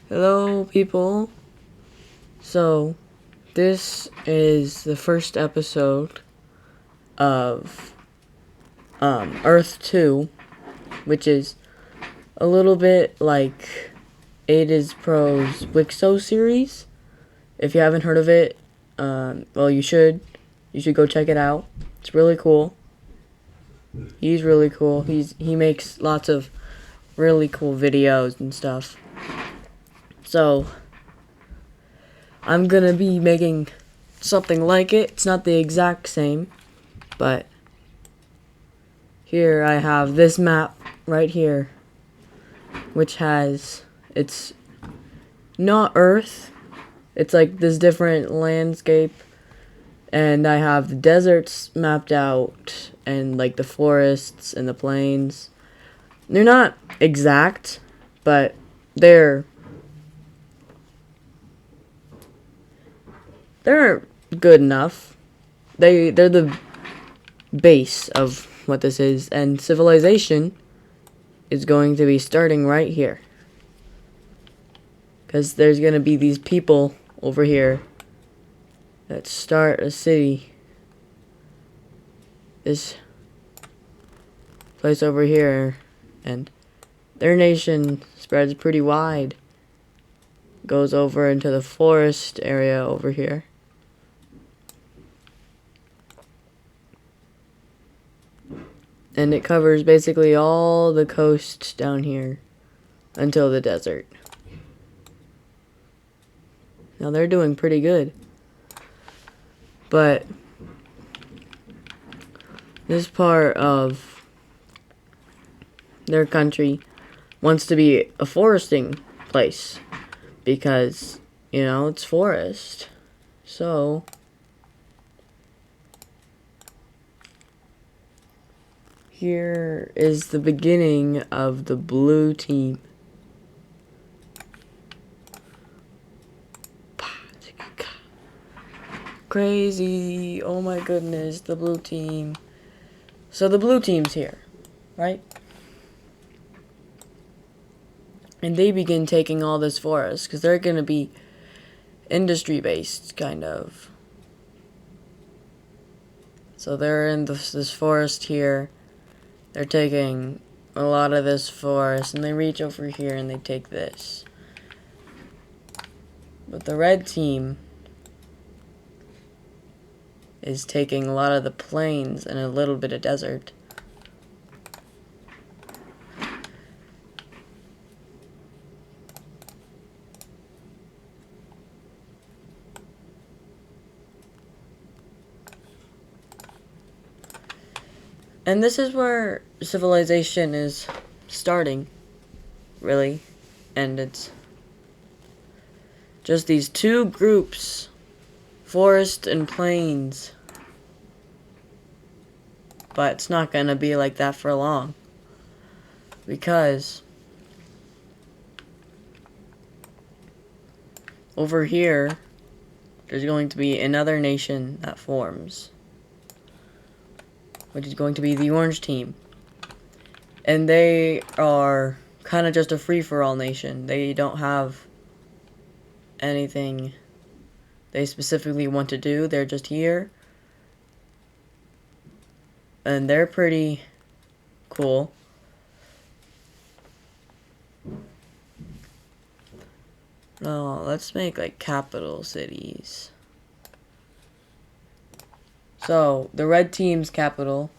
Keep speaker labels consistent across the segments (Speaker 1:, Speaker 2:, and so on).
Speaker 1: Hello, people. So, this is the first episode of Earth 2, which is a little bit like Ada's Pro's Wixo series. If you haven't heard of it, well, you should. You should go check it out. It's really cool. He's really cool. He makes lots of really cool videos and stuff. So, I'm gonna be making something like it. It's not the exact same, but here I have this map right here, which has, it's not Earth, it's like this different landscape, and I have the deserts mapped out, and like the forests and the plains. They're not exact, but they're good enough. They're the base of what this is, and civilization is going to be starting right here, because there's going to be these people over here that start a city. This place over here, and their nation spreads pretty wide, goes over into the forest area over here. And it covers basically all the coast down here until the desert. Now they're doing pretty good. But this part of their country wants to be a foresting place because, you know, it's forest. So here is the beginning of the blue team. Crazy. Oh my goodness, the blue team. So the blue team's here, right? And they begin taking all this forest because they're going to be industry based, kind of. So they're in this forest here. They're taking a lot of this forest, and they reach over here and they take this. But the red team is taking a lot of the plains and a little bit of desert. And this is where civilization is starting, really. And it's just these two groups, forest and plains. But it's not going to be like that for long. Because over here, there's going to be another nation that forms, which is going to be the orange team. And they are kind of just a free-for-all nation. They don't have anything they specifically want to do. They're just here. And they're pretty cool. No, let's make like capital cities. So, the red team's capital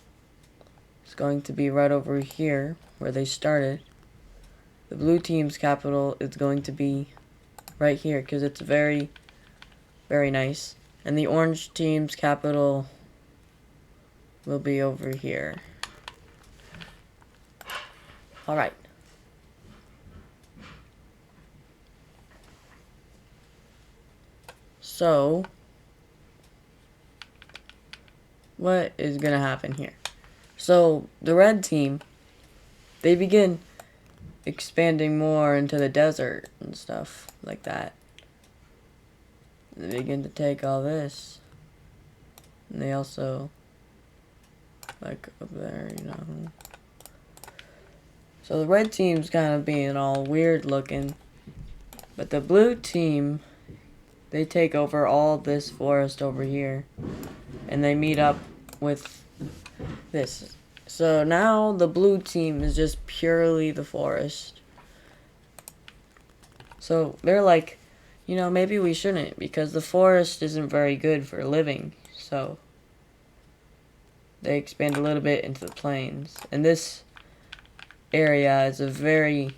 Speaker 1: is going to be right over here, where they started. The blue team's capital is going to be right here, because it's very, very nice. And the orange team's capital will be over here. Alright. So, what is going to happen here? So, the red team, they begin expanding more into the desert and stuff like that. They begin to take all this. And they also, like, up there, you know. So the red team's kind of being all weird looking. But the blue team, they take over all this forest over here. And they meet up with this. So now the blue team is just purely the forest. So they're like, you know, maybe we shouldn't, because the forest isn't very good for living. So they expand a little bit into the plains. And this area is a very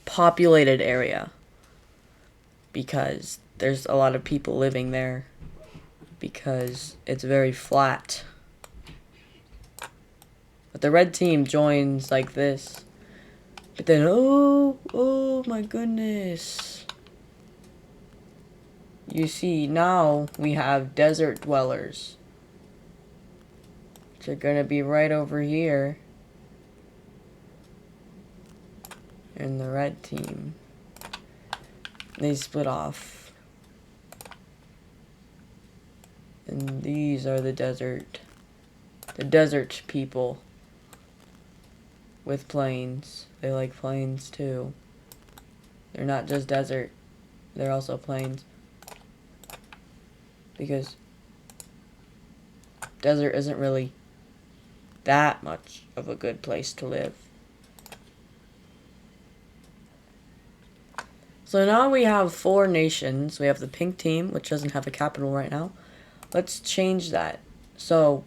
Speaker 1: populated area, because there's a lot of people living there, because it's very flat. But the red team joins like this. But then, oh my goodness. You see, now we have desert dwellers, which are going to be right over here in the red team. They split off. And these are the desert people with plains. They like plains too. They're not just desert, they're also plains. Because desert isn't really that much of a good place to live. So now we have 4 nations. We have the pink team, which doesn't have a capital right now. Let's change that. So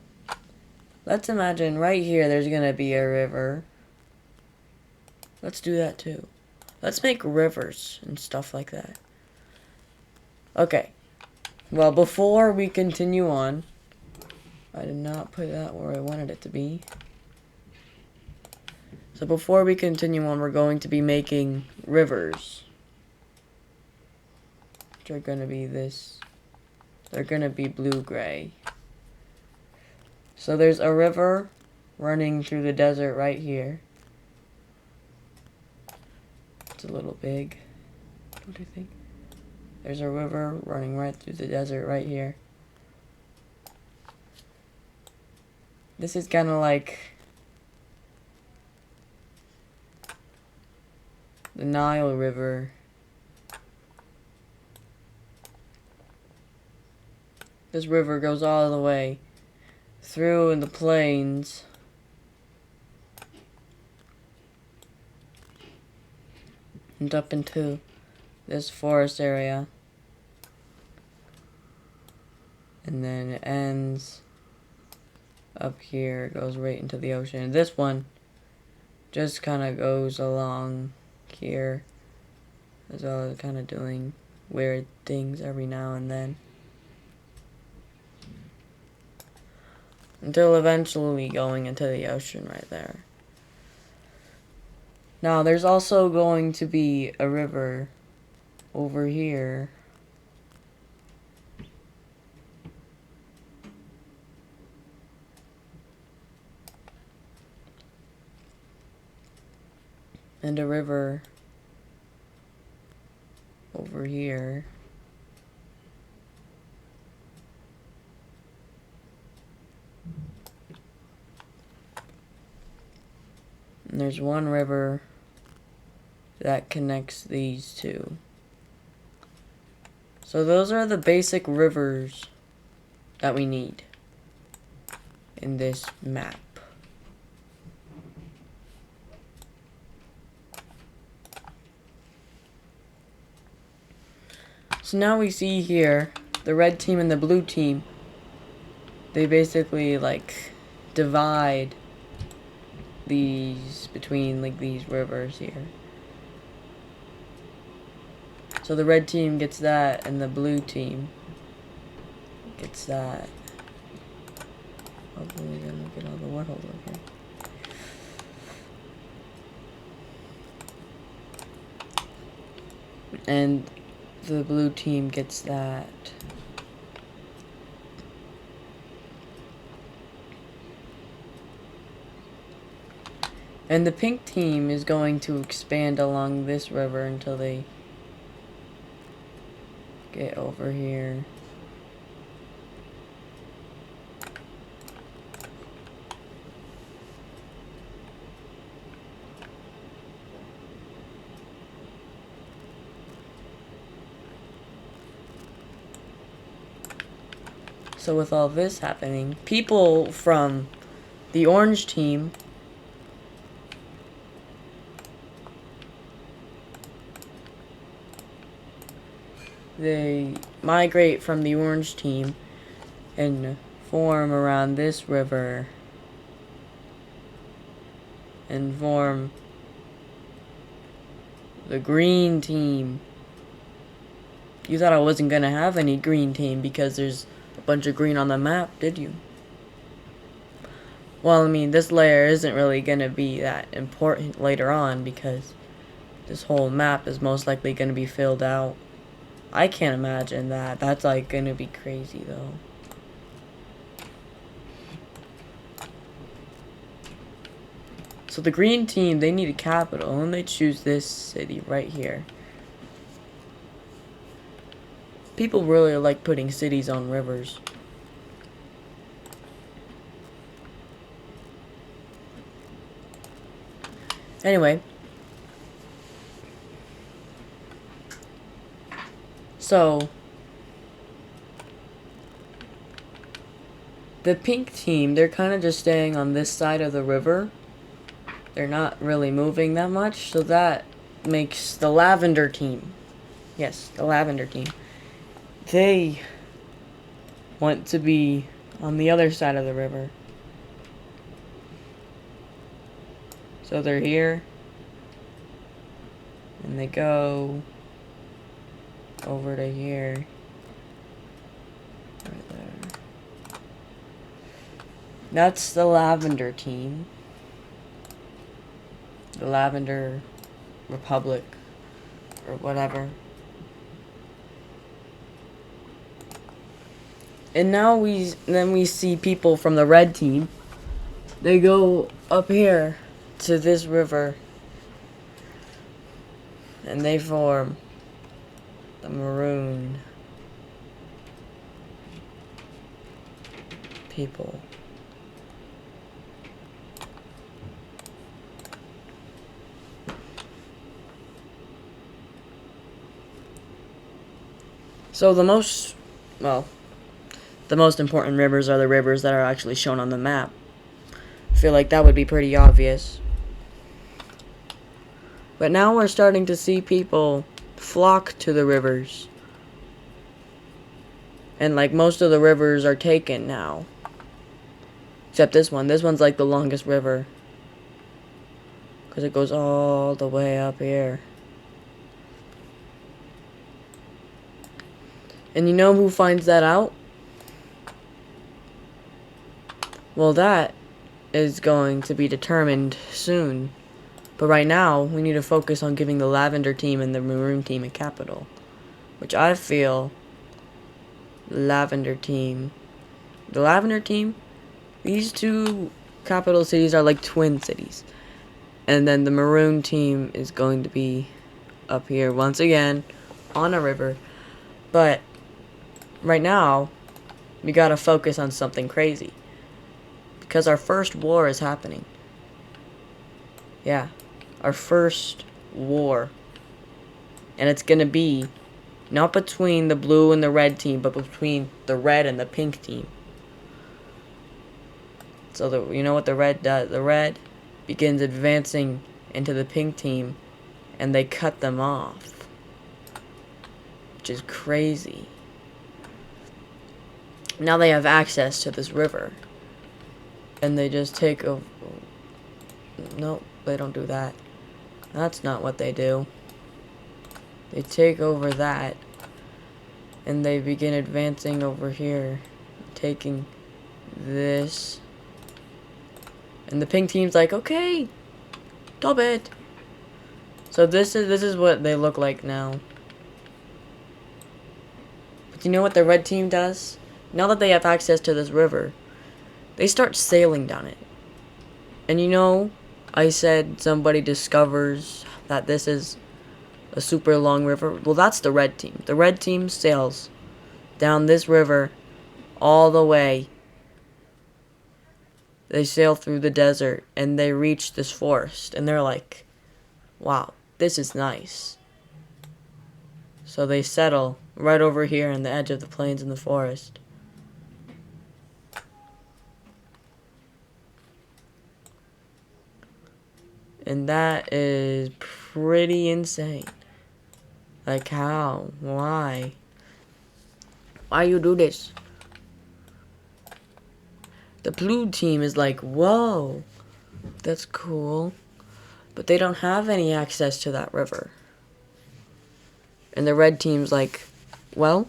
Speaker 1: let's imagine right here there's going to be a river. Let's do that too. Let's make rivers and stuff like that. Okay. Well, before we continue on, I did not put that where I wanted it to be. So before we continue on, we're going to be making rivers. Which are going to be this. They're going to be blue-gray. So there's a river running through the desert right here. It's a little big. What do you think? There's a river running right through the desert right here. This is kind of like the Nile River. This river goes all the way through in the plains. And up into this forest area. And then it ends up here, goes right into the ocean. This one just kind of goes along here, as well as kind of doing weird things every now and then. Until eventually going into the ocean right there. Now, there's also going to be a river over here. And a river over here. And there's one river that connects these two. So those are the basic rivers that we need in this map. So now we see here the red team and the blue team. They basically like divide these between like these rivers here. So the red team gets that and the blue team gets that. Hopefully we're gonna get all the waterholes over here. And the blue team gets that. And the pink team is going to expand along this river until they get over here. So with all this happening, people from the orange team they migrate from the orange team and form around this river and form the green team. You thought I wasn't gonna have any green team because there's a bunch of green on the map, did you? Well, I mean, this layer isn't really gonna be that important later on because this whole map is most likely gonna be filled out. I can't imagine that. That's like gonna be crazy though. So the green team, they need a capital and they choose this city right here. People really like putting cities on rivers. Anyway. So the pink team, they're kind of just staying on this side of the river. They're not really moving that much, so that makes the lavender team. Yes, the lavender team. They want to be on the other side of the river. So they're here. And they go over to here. Right there. That's the lavender team. The Lavender Republic or whatever. And now we see people from the red team. They go up here to this river and they form the maroon people. So the most important rivers are the rivers that are actually shown on the map. I feel like that would be pretty obvious. But now we're starting to see people flock to the rivers. And like most of the rivers are taken now. Except this one. This one's like the longest river. Because it goes all the way up here. And you know who finds that out? Well, that is going to be determined soon. But right now, we need to focus on giving the lavender team and the maroon team a capital. Which I feel the lavender team, these two capital cities are like twin cities. And then the maroon team is going to be up here once again on a river. But right now, we gotta focus on something crazy. Because our first war is happening. Yeah. Our first war. And it's gonna be not between the blue and the red team, but between the red and the pink team. So you know what the red does? The red begins advancing into the pink team and they cut them off. Which is crazy. Now they have access to this river. And they just take over. Nope, they don't do that. That's not what they do. They take over that. And they begin advancing over here. Taking this. And the pink team's like, okay, stop it. So this is what they look like now. But you know what the red team does? Now that they have access to this river, they start sailing down it. And you know, I said somebody discovers that this is a super long river. Well, that's the red team. The red team sails down this river all the way. They sail through the desert and they reach this forest. And they're like, wow, this is nice. So they settle right over here on the edge of the plains in the forest. And that is pretty insane. Like, how? Why? Why you do this? The blue team is like, whoa, that's cool. But they don't have any access to that river. And the red team's like, well,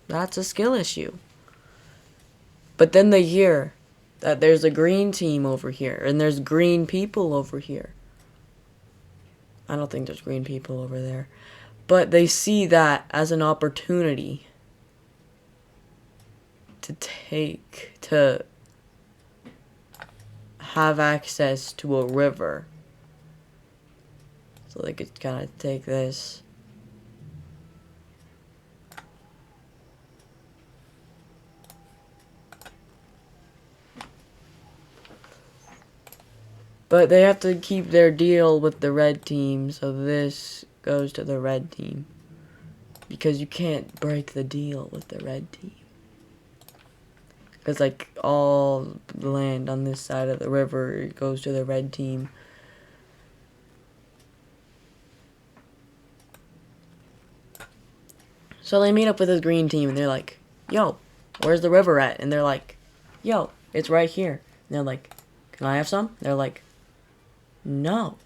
Speaker 1: that's a skill issue. But then they hear that there's a green team over here, and there's green people over here. I don't think there's green people over there. But they see that as an opportunity to have access to a river. So they could kind of take this. But they have to keep their deal with the red team, so this goes to the red team. Because you can't break the deal with the red team. Because, like, all the land on this side of the river goes to the red team. So they meet up with this green team, and they're like, yo, where's the river at? And they're like, yo, it's right here. And they're like, can I have some? They're like, no.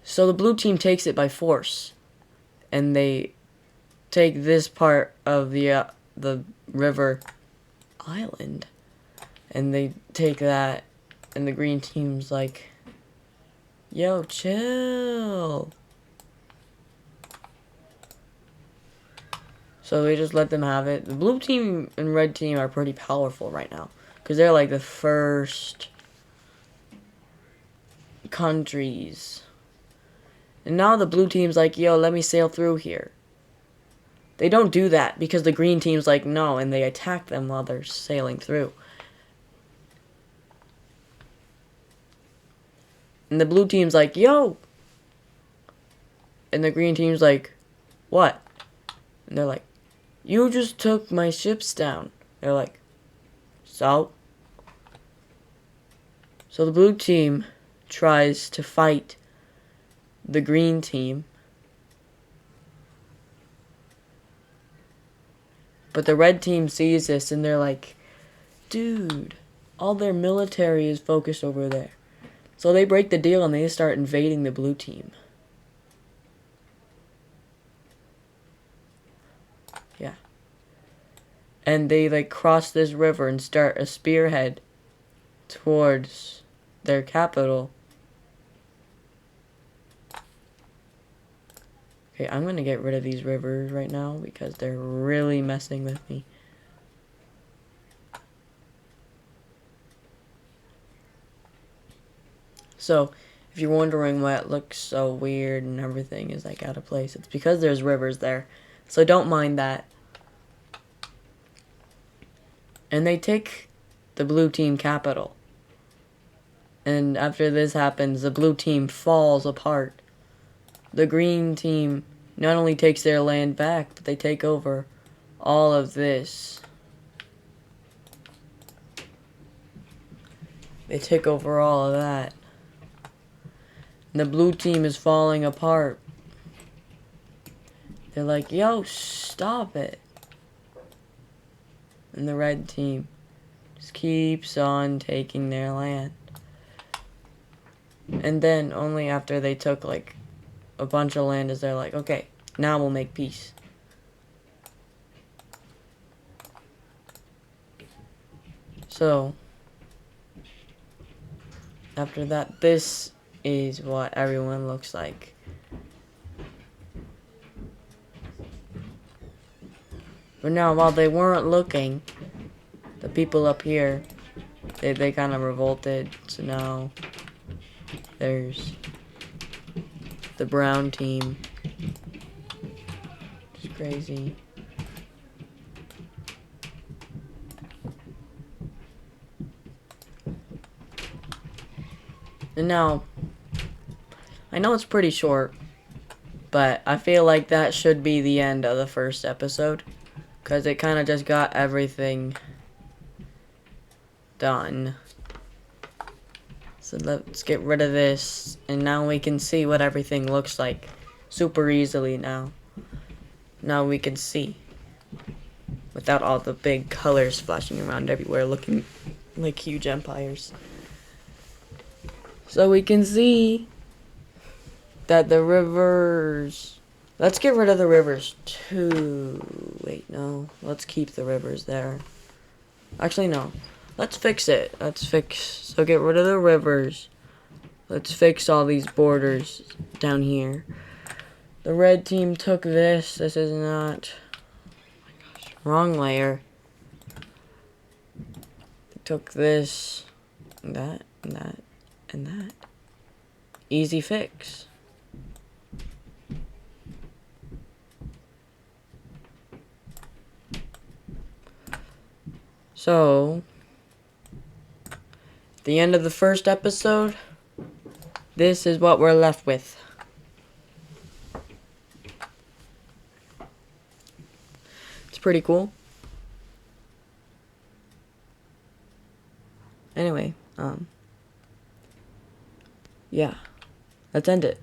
Speaker 1: So the blue team takes it by force. And they take this part of the river island. And they take that, and the green team's like, yo, chill. So they just let them have it. The blue team and red team are pretty powerful right now. Because they're like the first countries. And now the blue team's like, yo, let me sail through here. They don't do that because the green team's like, no, and they attack them while they're sailing through. And the blue team's like, yo. And the green team's like, what? And they're like, you just took my ships down. They're like, so? So the blue team tries to fight the green team. But the red team sees this and they're like, dude, all their military is focused over there. So they break the deal and they start invading the blue team. Yeah. And they like cross this river and start a spearhead towards their capital. Okay, I'm gonna get rid of these rivers right now because they're really messing with me. So, if you're wondering why it looks so weird and everything is like out of place, it's because there's rivers there. So don't mind that. And they take the blue team capital. And after this happens, the blue team falls apart. The green team not only takes their land back, but they take over all of this. They take over all of that. And the blue team is falling apart. They're like, yo, stop it. And the red team just keeps on taking their land. And then only after they took like a bunch of land is they're like, okay, now we'll make peace. So after that, this is what everyone looks like. But now, while they weren't looking, the people up here, they kind of revolted. So now there's the brown team. It's crazy. And now, I know it's pretty short, but I feel like that should be the end of the first episode. Because it kind of just got everything done. So let's get rid of this, and now we can see what everything looks like super easily now. Now we can see without all the big colors flashing around everywhere looking like huge empires. So we can see that the rivers... Let's get rid of the rivers too. Wait, no. Let's keep the rivers there. Actually, no. Let's fix it. So get rid of the rivers. Let's fix all these borders down here. The red team took this. This is not... Oh my gosh. Wrong layer. They took this. And that. And that. And that. Easy fix. So, at the end of the first episode, this is what we're left with. It's pretty cool. Anyway, yeah, let's end it.